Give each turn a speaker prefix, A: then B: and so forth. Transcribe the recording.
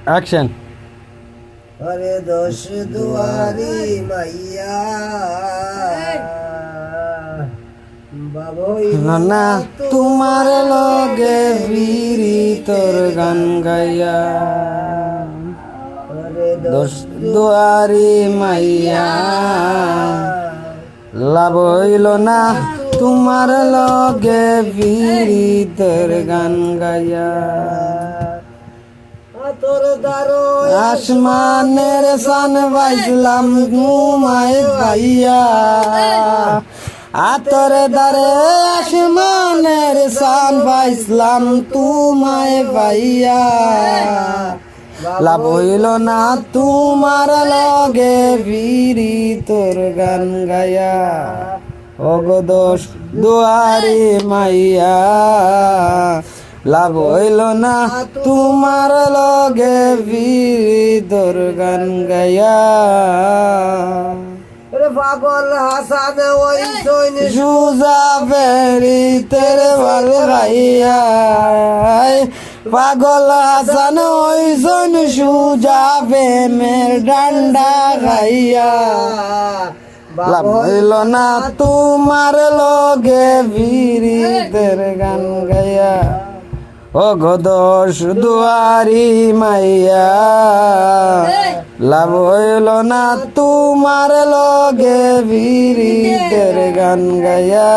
A: Action.
B: আরে দশ দুয়ারি মাইয়া বাবই
A: না তোমার লগে বিরি তোর গান গাইয়া,
B: আরে
A: দোষ দুয়ারি মাইয়া লাভ হইল না তোমার লগে বিরি তোর গান গাইয়া।
B: তোর দারো
A: আসমানের সান বাইসলাম ঘুমাই পাইয়া, আতর দারে আসমানের সান বাইসলাম তুমায় পাইয়া, লাভ হইল না তোমার লগে বিরি তোর গান গায়া। ওগো দোষ দুয়ারি মাইয়া লাভ হইল না তোমার লগে বিরি তোর গান গায়া।
B: পাগল হাসান ওই সৈন্য
A: সুজা বেরি তেরে ভাল গাইয়া, পাগল হাসান ওই জন সুজা প্রেমের ডান্ডা গাইয়া, লাভ হইল না তোমার লগে বিরি তোর গান গাইয়া। ও গো দোষ দুয়ারি মাইয়া লাভ হইল না তোমার লগে বিরি তোর গান গাইয়া।